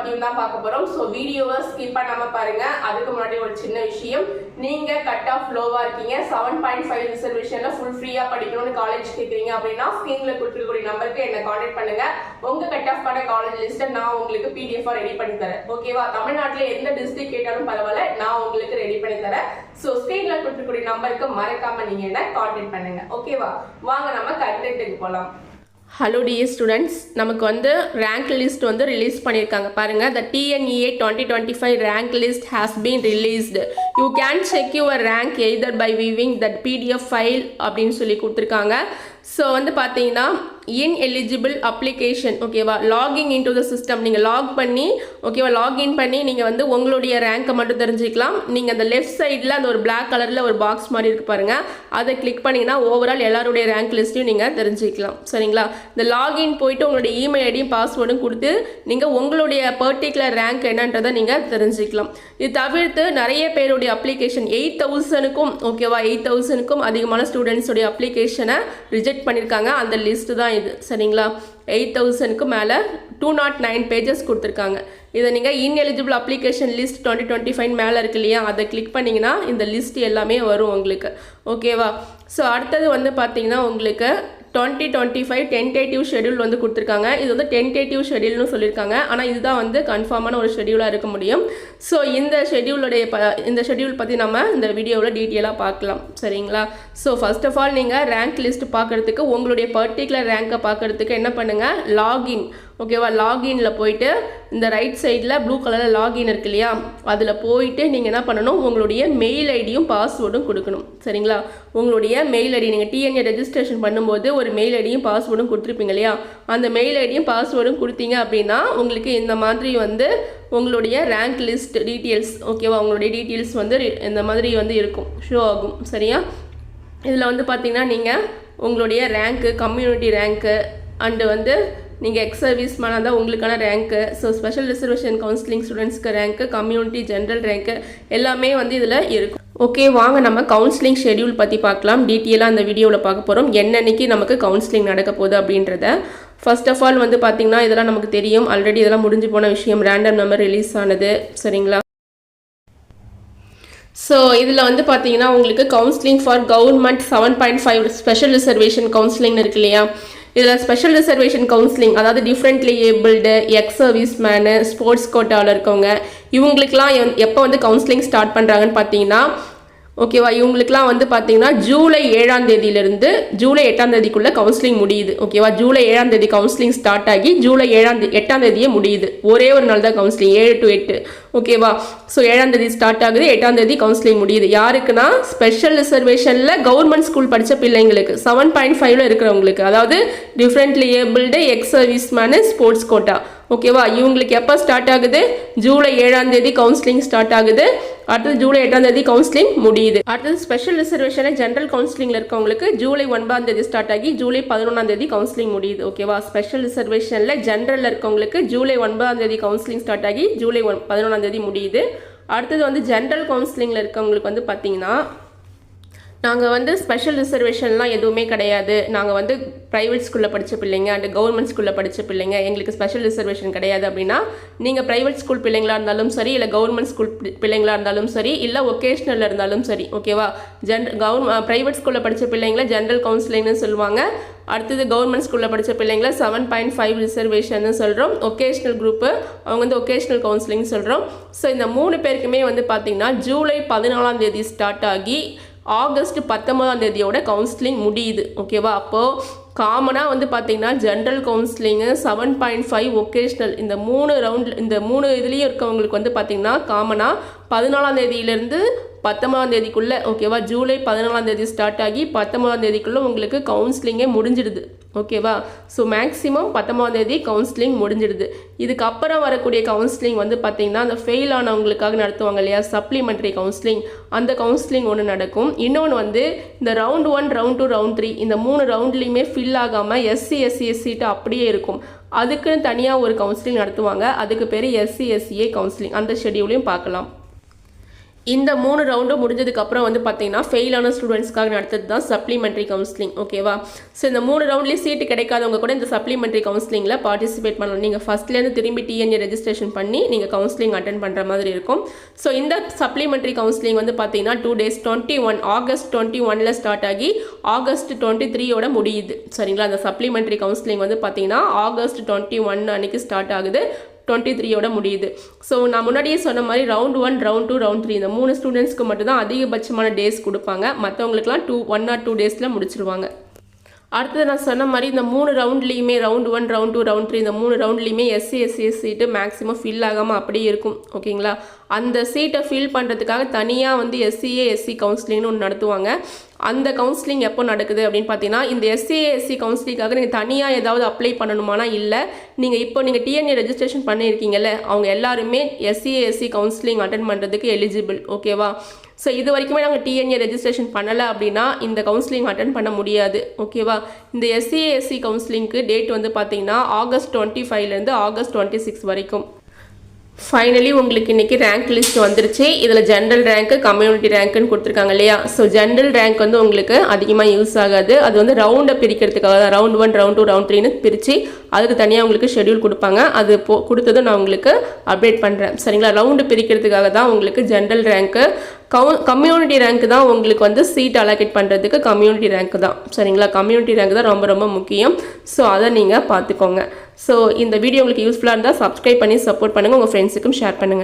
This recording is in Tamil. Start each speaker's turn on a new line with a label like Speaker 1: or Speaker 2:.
Speaker 1: பத்தியும் தான் பார்க்க போறோம். ஸோ வீடியோவை ஸ்கிப் பண்ணாம பாருங்க. அதுக்கு முன்னாடி ஒரு சின்ன விஷயம், நீங்க கட் ஆஃப் லோவா இருக்கீங்க, 7.5 ரிசர்வேஷன்ல ஃபுல் ஃப்ரீயா படிக்கணும்னு காலேஜ் கேட்குறீங்க அப்படின்னா ஸ்கிரீன்ல கொடுத்துருக்கூடிய நம்பருக்கு என்ன கான்டாக்ட் பண்ணுங்க. உங்க கட் ஆஃப் பண்ண காலேஜ் லிஸ்ட்டை நான் உங்களுக்கு PDF ரெடி பண்ணி தரேன். ஓகேவா? தமிழ்நாட்டில் எந்த டிஸ்ட்ரிக்ட் கேட்டாலும் பரவாயில்ல, நான் உங்களுக்கு ரெடி பண்ணி தரேன். ஸோ ஸ்கிரீன்ல கொடுத்துருக்கூடிய நம்பருக்கு மறக்காம நீங்க என்ன கான்டாக்ட் பண்ணுங்க. ஓகேவா? வாங்க நம்ம கண்டென்ட்டுக்கு போகலாம். ஹலோ டியர் ஸ்டூடெண்ட்ஸ், நமக்கு வந்து ரேங்க் லிஸ்ட் வந்து ரிலீஸ் பண்ணியிருக்காங்க பாருங்கள். The TNEA 2025 rank list has been released. You can check your rank either by viewing that PDF file அப்படின்னு சொல்லி கொடுத்துருக்காங்க. ஸோ வந்து பார்த்தீங்கன்னா ineligible application, ஓகேவா, லாகிங் இன்டு த சிஸ்டம், நீங்கள் லாக் பண்ணி, ஓகேவா, லாகின் பண்ணி நீங்கள் வந்து உங்களுடைய ரேங்க்கை மட்டும் தெரிஞ்சுக்கலாம். நீங்கள் அந்த லெஃப்ட் சைடில் அந்த ஒரு பிளாக் கலரில் ஒரு பாக்ஸ் மாதிரி இருக்கு பாருங்கள், அதை கிளிக் பண்ணிங்கன்னா ஓவரால் எல்லாருடைய ரேங்க் லிஸ்ட்டையும் நீங்கள் தெரிஞ்சுக்கலாம். சரிங்களா? இந்த லாகின் போயிட்டு உங்களுடைய இமெயில் ஐடியும் பாஸ்வேர்டும் கொடுத்து நீங்கள் உங்களுடைய பர்டிகுலர் ரேங்க் என்னன்றதை நீங்கள் தெரிஞ்சுக்கலாம். இது தவிர்த்து நிறைய பேருடைய அப்ளிகேஷன் 8,000க்கும், ஓகேவா, 8,000க்கும் அதிகமான ஸ்டூடெண்ட்ஸுடைய அப்ளிகேஷனை ரிஜெக்ட் பண்ணியிருக்காங்க. அந்த லிஸ்ட்டு தான் இது. சரிங்களா? 8,000க்கு மேலே 209 பேஜஸ் கொடுத்துருக்காங்க. இதை நீங்கள் இன்எலிஜிபிள் அப்ளிகேஷன் லிஸ்ட் 2025 மேலே இருக்கு இல்லையா, அதை கிளிக் பண்ணிங்கன்னா இந்த லிஸ்ட் எல்லாமே வரும் உங்களுக்கு. ஓகேவா? ஸோ அடுத்தது வந்து பார்த்தீங்கன்னா உங்களுக்கு 2025 டென்டேட்டிவ் ஷெடியூல் வந்து கொடுத்துருக்காங்க. இது வந்து டென்டேட்டிவ் ஷெடியூல்னு சொல்லியிருக்காங்க. ஆனால் இதுதான் வந்து கன்ஃபார்மான ஒரு ஷெடியூலாக இருக்க முடியும். ஸோ இந்த ஷெடியூல் பற்றி நம்ம இந்த வீடியோவில் டீட்டெயிலாக பார்க்கலாம். சரிங்களா? ஸோ ஃபர்ஸ்ட் ஆஃப் ஆல் நீங்கள் ரேங்க் லிஸ்ட் பார்க்குறதுக்கு, உங்களுடைய பர்டிகுலர் ரேங்கை பார்க்குறதுக்கு என்ன பண்ணுங்கள், லாகின், ஓகேவா, லாகினில் போயிட்டு இந்த ரைட் சைடில் ப்ளூ கலரில் லாகின் இருக்கு இல்லையா, அதில் போயிட்டு நீங்கள் என்ன பண்ணணும், உங்களுடைய மெயில் ஐடியும் பாஸ்வேர்டும் கொடுக்கணும். சரிங்களா? உங்களுடைய மெயில் ஐடி, நீங்கள் டிஎன்ஏ ரெஜிஸ்ட்ரேஷன் பண்ணும்போது ஒரு மெயில் ஐடியும் பாஸ்வேர்டும் கொடுத்துருப்பீங்க இல்லையா, அந்த மெயில் ஐடியும் பாஸ்வேர்டும் கொடுத்தீங்க அப்படின்னா உங்களுக்கு இந்த மாதிரி வந்து உங்களுடைய ரேங்க் லிஸ்ட் டீட்டெயில்ஸ், ஓகேவா, உங்களுடைய டீட்டெயில்ஸ் வந்து இந்த மாதிரி வந்து இருக்கும், ஷோ ஆகும். சரியா? இதில் வந்து பார்த்தீங்கன்னா நீங்கள் உங்களுடைய ரேங்க்கு, கம்யூனிட்டி ரேங்க்கு, அண்டு வந்து நீங்கள் எக்ஸ் சர்வீஸ் மேனாக தான் உங்களுக்கான rank, so special reservation counselling ஸ்டூடெண்ட்ஸ்க்கு ரேங்க்கு, கம்யூனிட்டி ஜென்ரல் ரேங்க்கு எல்லாமே வந்து இதில் இருக்கும். ஓகே, வாங்க நம்ம கவுன்சிலிங் ஷெடியூல் பற்றி பார்க்கலாம். டீட்டெயிலாக அந்த வீடியோவில் பார்க்க போகிறோம், என்னன்னைக்கு நமக்கு கவுன்சிலிங் நடக்க போகுது அப்படின்றத. ஃபர்ஸ்ட் ஆஃப் ஆல் வந்து பார்த்திங்கன்னா இதெல்லாம் நமக்கு தெரியும், ஆல்ரெடி இதெல்லாம் முடிஞ்சு போன விஷயம், ரேண்டம் நம்பர் ரிலீஸ் ஆனது. சரிங்களா? ஸோ இதில் வந்து பார்த்தீங்கன்னா உங்களுக்கு counselling for government 7.5 special reservation counselling இருக்கு இல்லையா, இதில் ஸ்பெஷல் ரிசர்வேஷன் கவுன்சிலிங், அதாவது differently abled, ex service men, sports கோட்டாவில் இருக்கவங்க, இவங்களுக்குலாம் எப்போ வந்து கவுன்சிலிங் ஸ்டார்ட் பண்ணுறாங்கன்னு பார்த்தீங்கன்னா, ஓகேவா, இவங்களுக்குலாம் வந்து பார்த்தீங்கன்னா ஜூலை 7ஆம் தேதியிலிருந்து ஜூலை 8ஆம் தேதிக்குள்ளே கவுன்சிலிங் முடியுது. ஓகேவா? ஜூலை 7ஆம் தேதி கவுன்சிலிங் ஸ்டார்ட் ஆகி ஜூலை 8ஆம் தேதியே முடியுது. ஒரே ஒரு நாள் தான் கவுன்சிலிங், 7 to 8. ஓகேவா? ஸோ 7ஆம் தேதி ஸ்டார்ட் ஆகுது, 8ஆம் தேதி கவுன்சிலிங் முடியுது. யாருக்குன்னா ஸ்பெஷல் ரிசர்வேஷனில் கவர்மெண்ட் ஸ்கூல் படித்த பிள்ளைங்களுக்கு, 7.5ல் இருக்கிறவங்களுக்கு, அதாவது differently abled, ex service men, sports quota. ஓகேவா? இவங்களுக்கு எப்போ ஸ்டார்ட் ஆகுது, ஜூலை 7ஆம் தேதி கவுன்சிலிங் ஸ்டார்ட் ஆகுது. அடுத்தது ஜூலை 8ஆம் தேதி கவுன்சிலிங் முடியுது. அடுத்தது ஸ்பெஷல் ரிசர்வேஷனில் ஜென்ரல் கவுன்சிலிங்கில் இருக்கவங்களுக்கு ஜூலை 9ஆம் தேதி ஸ்டார்ட் ஆகி ஜூலை 11ஆம் தேதி கவுன்சிலிங் முடியுது. ஓகேவா? ஸ்பெஷல் ரிசர்வேஷனில் ஜென்ரலில் இருக்கவங்களுக்கு ஜூலை 9ஆம் தேதி கவுன்சிலிங் ஸ்டார்ட் ஆகி ஜூலை 11ஆம் தேதி முடியுது. அடுத்தது வந்து ஜென்ரல் கவுன்சிலிங்கில் இருக்கவங்களுக்கு வந்து பார்த்தீங்கன்னா, நாங்கள் வந்து ஸ்பெஷல் ரிசர்வேஷன்லாம் எதுவுமே கிடையாது, நாங்கள் வந்து ப்ரைவேட் ஸ்கூலில் படித்த பிள்ளைங்க அண்ட் கவர்மெண்ட் ஸ்கூலில் படித்த பிள்ளைங்க, எங்களுக்கு ஸ்பெஷல் ரிசர்வேஷன் கிடையாது அப்படின்னா, நீங்கள் ப்ரைவேட் ஸ்கூல் பிள்ளைங்களாக இருந்தாலும் சரி, இல்லை கவர்மெண்ட் ஸ்கூல் பிள்ளைங்களாக இருந்தாலும் சரி, இல்லை ஒகேஷ்னலில் இருந்தாலும் சரி, ஓகேவா, ப்ரைவேட் ஸ்கூலில் படித்த பிள்ளைங்களை ஜென்ரல் கவுன்சிலிங்னு சொல்லுவாங்க. அடுத்தது கவர்மெண்ட் ஸ்கூலில் படித்த பிள்ளைங்களை 7.5 ரிசர்வேஷன் சொல்கிறோம். ஒகேஷ்னல் குரூப்பு அவங்க வந்து ஒகேஷ்னல் கவுன்சிலிங் சொல்கிறோம். ஸோ இந்த 3 பேருக்குமே வந்து பார்த்திங்கன்னா ஜூலை 14ஆம் தேதி ஸ்டார்ட் ஆகி ஆகஸ்ட் 19ஆம் தேதியோட கவுன்சிலிங் முடியுது. ஓகேவா? அப்போது காமனாக வந்து பார்த்திங்கன்னா ஜென்ரல் கவுன்சிலிங்கு, 7.5 ஒகேஷ்னல், இந்த 3 இதுலேயும் இருக்கவங்களுக்கு வந்து பார்த்திங்கன்னா காமனாக 14ஆம் தேதியிலேருந்து 19ஆம் தேதிக்குள்ளே, ஓகேவா, ஜூலை 14ஆம் தேதி ஸ்டார்ட் ஆகி 19ஆம் தேதிக்குள்ளே உங்களுக்கு கவுன்சிலிங்கே முடிஞ்சிடுது. ஓகேவா? ஸோ மேக்ஸிமம் 19ஆம் தேதி கவுன்சிலிங் முடிஞ்சிடுது. இதுக்கப்புறம் வரக்கூடிய கவுன்சிலிங் வந்து பார்த்திங்கன்னா அந்த ஃபெயில் ஆனவங்களுக்காக நடத்துவாங்க இல்லையா, சப்ளிமெண்ட்ரி கவுன்சிலிங், அந்த கவுன்சிலிங் ஒன்று நடக்கும். இன்னொன்று வந்து இந்த ரவுண்ட் 1, ரவுண்ட் 2, ரவுண்ட் 3 இந்த 3 ரவுண்ட்லேயுமே ஃபில் ஆகாமல் SC/SC சீட்டு அப்படியே இருக்கும். அதுக்குன்னு தனியாக ஒரு கவுன்சிலிங் நடத்துவாங்க, அதுக்கு பேர் SC/SCA கவுன்சிலிங். அந்த ஷெடியூலையும் பார்க்கலாம். இந்த 3 ரவுண்டும் முடிஞ்சதுக்கப்புறம் வந்து பார்த்தீங்கன்னா ஃபெயிலான ஸ்டூடெண்ட்ஸ்க்காக நடத்துறது தான் சப்ளிமெண்ட்ரி கவுன்சிலிங். ஓகேவா? ஸோ இந்த 3 ரவுண்ட்லேயும் சீட்டு கிடைக்காதவங்க கூட இந்த சப்ளிமெண்ட்ரி கவுன்சிலிங்கில் பார்ட்டிசிபேட் பண்ணலாம். நீங்கள் ஃபஸ்ட்லேருந்து திரும்பி டிஎன்ஏ ரெஜிஸ்ட்ரேஷன் பண்ணி நீங்கள் கவுன்சிலிங் அட்டன் பண்ணுற மாதிரி இருக்கும். ஸோ இந்த சப்ளிமெண்ட்ரி கவுன்சிலிங் வந்து பார்த்தீங்கன்னா 2 days 21 ஆகஸ்ட் 21 ஸ்டார்ட் ஆகி ஆகஸ்ட் 23 முடியுது. சரிங்களா? அந்த சப்ளிமெண்ட்ரி கவுன்சிலிங் வந்து பார்த்தீங்கன்னா ஆகஸ்ட் 21 அன்னைக்கு ஸ்டார்ட் ஆகுது, 23 முடியுது. ஸோ நான் முன்னாடியே சொன்ன மாதிரி ரவுண்ட் 1, ரவுண்ட் 2, ரவுண்ட் 3 இந்த 3 ஸ்டூடெண்ட்ஸ்க்கு மட்டும்தான் அதிகபட்சமான டேஸ் கொடுப்பாங்க. மற்றவங்களுக்குலாம் 1 or 2 days முடிச்சிருவாங்க. அடுத்தது நான் சொன்ன மாதிரி இந்த 3 ரவுண்ட்லேயுமே ரவுண்ட் 1, ரவுண்ட் 2, ரவுண்ட் 3 இந்த 3 ரவுண்ட்லேயுமே எஸ்சி சீட்டு மேக்ஸிமம் ஃபில் ஆகாமல் அப்படியே இருக்கும். ஓகேங்களா? அந்த சீட்டை ஃபில் பண்ணுறதுக்காக தனியாக வந்து எஸ்சி கவுன்சிலிங்னு ஒன்று நடத்துவாங்க. அந்த கவுன்சிலிங் எப்போ நடக்குது அப்படின்னு பார்த்தீங்கன்னா இந்த எஸ்சி கவுன்சிலிங்காக நீங்கள் தனியாக ஏதாவது அப்ளை பண்ணணுமானா இல்லை. நீங்கள் டிஎன்ஏ ரெஜிஸ்ட்ரேஷன் பண்ணியிருக்கீங்கல்ல அவங்க எல்லாருமே எஸ்சி கவுன்சிலிங் அட்டன் பண்ணுறதுக்கு எலிஜிபிள். ஓகேவா? ஸோ இது வரைக்குமே நாங்கள் டிஎன்ஏ ரெஜிஸ்ட்ரேஷன் பண்ணலை அப்படின்னா இந்த கவுன்சிலிங் அட்டன் பண்ண முடியாது. ஓகேவா? இந்த எஸ்சி கவுன்சிலிங்க்கு டேட் வந்து பார்த்தீங்கன்னா ஆகஸ்ட் 25 ஆகஸ்ட் 26 வரைக்கும். ஃபைனலி உங்களுக்கு இன்றைக்கி ரேங்க் லிஸ்ட் வந்துருச்சு. இதில் ஜென்ரல் ரேங்க்கு, கம்யூனிட்டி ரேங்க்குன்னு கொடுத்துருக்காங்க இல்லையா? ஸோ ஜென்ரல் ரேங்க் வந்து உங்களுக்கு அதிகமாக யூஸ் ஆகாது. அது வந்து ரவுண்டை பிரிக்கிறதுக்காக தான் ரவுண்ட் 1, ரவுண்ட் 2, ரவுண்ட் 3ன்னு பிரித்து அதுக்கு தனியாக உங்களுக்கு ஷெடியூல் கொடுப்பாங்க. அது கொடுத்ததும் நான் உங்களுக்கு அப்டேட் பண்ணுறேன். சரிங்களா? ரவுண்டு பிரிக்கிறதுக்காக தான் உங்களுக்கு ஜென்ரல் ரேங்க்கு. கம்யூனிட்டி ரேங்க் தான் உங்களுக்கு வந்து சீட் அலோகேட் பண்ணுறதுக்கு கம்யூனிட்டி ரேங்க் தான். சரிங்களா? கம்யூனிட்டி ரேங்க் தான் ரொம்ப ரொம்ப முக்கியம். ஸோ அதை நீங்கள் பார்த்துக்கோங்க. ஸோ இந்த வீடியோ உங்களுக்கு யூஸ்ஃபுல்லாக இருந்தால் சப்ஸ்கிரைப் பண்ணி சப்போர்ட் பண்ணுங்கள், உங்கள் ஃப்ரெண்ட்ஸுக்கும் ஷேர் பண்ணுங்கள்.